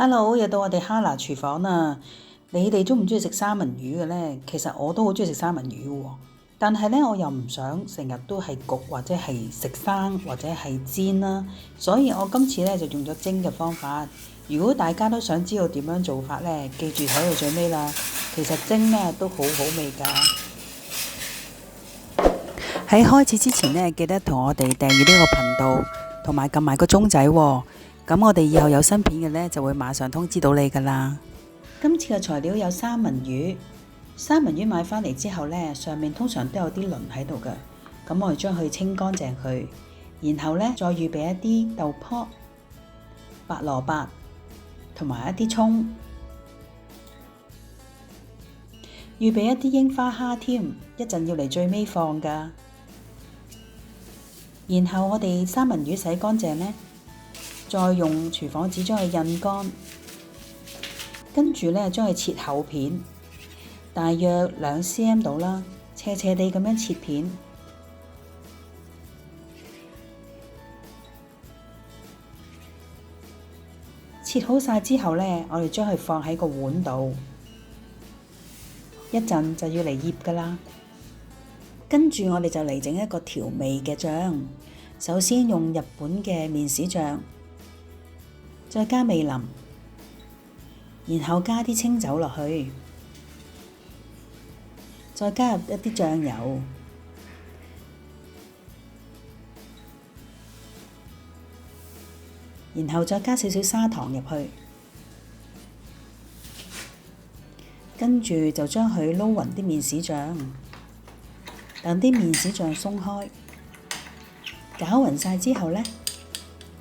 Hello，又到我哋哈拿廚房啦。你哋中唔中意食三文魚嘅呢？其實我都好中意食三文魚喎，但係呢，我又唔想成日都係焗或者係食生或者係煎啦，所以我今次呢就用咗蒸嘅方法。如果大家都想知道點樣做法呢，記住睇到最尾啦。其實蒸呢都好好味㗎。喺開始之前呢，記得同我哋訂閱呢個頻道，同埋撳埋個鐘仔喎。咁我哋以後有新片嘅呢，就會馬上通知到你㗎啦。今次嘅材料有三文魚，三文魚買返嚟之後呢，上面通常都有啲鱗喺度嘅，咁我哋將佢清乾淨佢，然後呢，再預備一啲豆卜、白蘿蔔同埋一啲葱，預備一啲櫻花蝦添，一陣要嚟最尾放㗎。然後我哋三文魚洗乾淨呢，再用廚房紙將佢印乾，跟住呢將佢切厚片，大約2cm 到啦，斜斜地咁樣切片。切好晒之後呢，我哋將佢放喺個碗度，一陣就要嚟醃㗎啦。跟住我哋就嚟整一個調味嘅醬，首先用日本嘅麵豉醬。再加味淋，然後加啲清酒落去，再加入一啲醬油，然後再加少少砂糖入去，跟住就將佢撈勻啲麵豉醬，等啲麵豉醬鬆開，攪勻晒之後呢，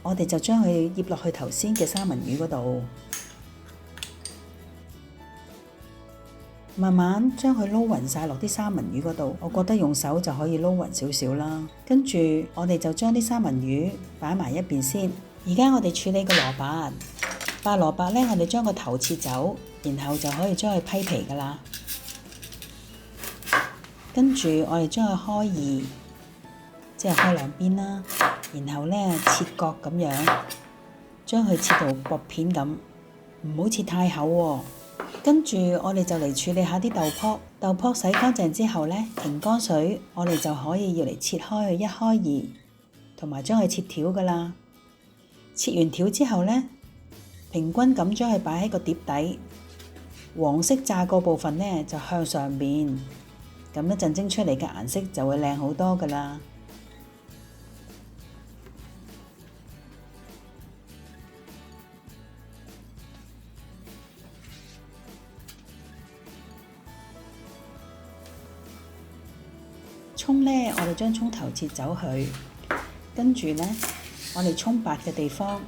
我哋就將佢醃落去頭先嘅三文魚嗰度，慢慢將佢撈勻晒落啲三文魚嗰度。我覺得用手就可以撈勻少少啦。跟住我哋就將啲三文魚擺埋一邊先。而家我哋處理個蘿蔔，白蘿蔔呢，我哋將個頭切走，然後就可以將佢批皮㗎喇。跟住我哋將佢開二，即係開兩邊啦。然後呢，切角咁樣，將佢切到薄片咁，唔好切太厚喎。跟住我哋就嚟處理下啲豆卜。豆卜洗乾淨之後呢，停乾水，我哋就可以要嚟切開佢一開二，同埋將佢切條㗎喇。切完條之後呢，平均咁將佢擺喺個碟底，黃色炸過部分呢就向上面，咁一陣蒸出嚟嘅顏色就會靚好多㗎喇。葱呢，我哋將葱頭切走佢，跟住呢，我哋葱白嘅地方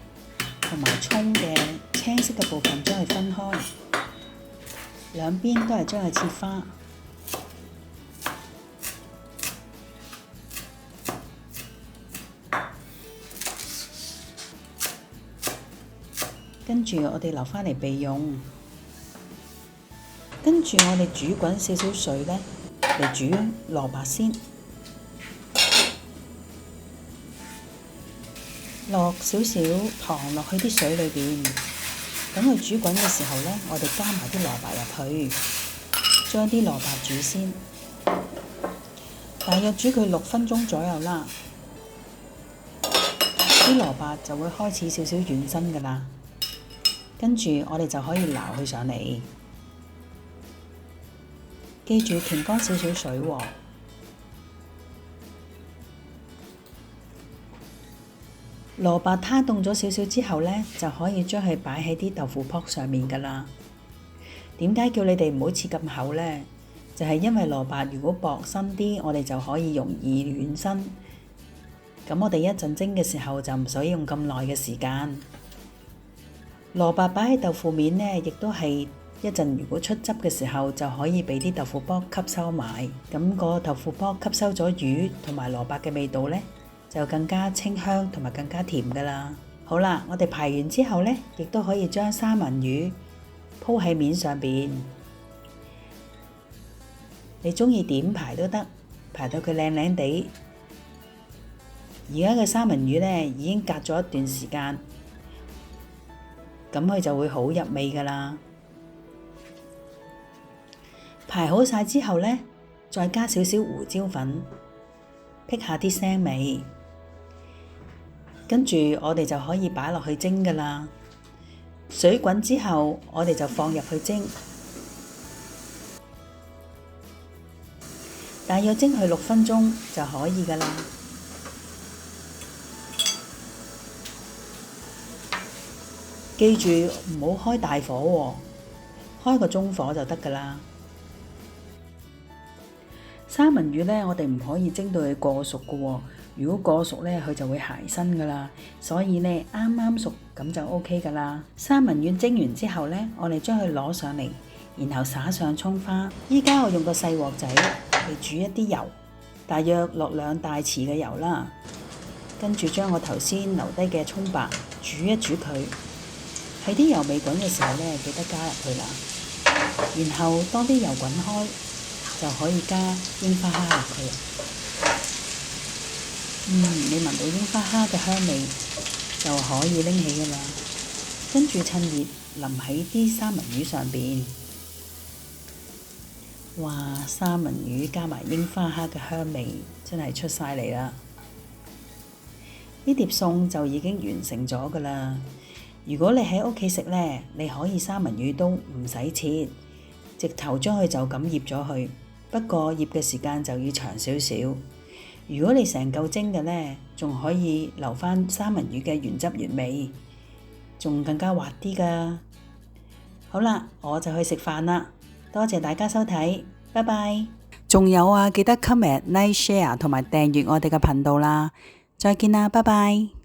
同埋葱嘅青色嘅部分將佢分開，兩邊都係將佢切花。跟住我哋留返嚟備用。跟住我哋煮滾少少水呢，嚟煮蘿蔔先，落少少糖落去啲水裏邊，等佢煮滾嘅時候呢，我哋加埋啲蘿蔔入去，將啲蘿蔔煮先，大約煮佢6分鐘左右啦。啲蘿蔔就會開始少少軟身㗎喇，跟住我哋就可以撈佢上嚟。記住乾乾少少水喎。蘿蔔攤凍咗少少之後呢，就可以將佢擺喺啲豆腐卜上面㗎喇。點解叫你哋唔好切咁厚呢？就係因為蘿蔔如果薄身啲，我哋就可以容易軟身。咁我哋一陣蒸嘅時候就唔使用咁耐嘅時間。蘿蔔擺喺豆腐面呢，亦都係一陣如果出汁嘅時候，就可以俾啲豆腐卜吸收埋。咁個豆腐卜吸收咗魚同埋蘿蔔嘅味道呢，就更加清香同埋更加甜㗎喇。好啦，我哋排完之後呢，亦都可以將三文魚鋪喺面上邊。你鍾意點排都得，排到佢靚靚地。而家嘅三文魚呢，已經隔咗一段時間，咁佢就會好入味㗎喇。排好晒之後呢，再加少少胡椒粉，辟下啲腥味，跟住我哋就可以擺落去蒸㗎喇。水滾之後，我哋就放入去蒸，大約蒸去6分鐘就可以㗎喇。記住唔好開大火喎，開個中火就得㗎喇。三文魚呢，我哋唔可以蒸到佢過熟㗎喎，如果過熟呢，佢就會鞋身㗎喇。所以呢，啱啱熟咁就 OK 㗎喇。三文魚蒸完之後呢，我哋將佢攞上嚟，然後灑上蔥花。依家我用個細鑊仔嚟煮一啲油，大約落2大匙嘅油啦。跟住將我頭先留低嘅葱白煮一煮佢。喺啲油未滾嘅時候呢，記得加入去啦。然後當啲油滾開，就可以加櫻花蝦入去啦。你聞到櫻花蝦嘅香味就可以拎起㗎啦。跟住趁熱淋喺啲三文魚上邊。哇！三文魚加埋櫻花蝦嘅香味真係出晒嚟啦。呢碟餸就已經完成咗㗎啦。如果你喺屋企食呢，你可以三文魚都唔使切，直頭將佢就咁醃咗佢。不過醃嘅時間就要長少少。如果你成嚿蒸嘅呢，仲可以留返三文魚嘅原汁原味，仲更加滑啲㗎。好啦，我就去食飯啦。多謝大家收睇，拜拜。仲有啊，記得 comment、like、share 同埋訂閱我哋嘅頻道啦。再見啦，拜拜。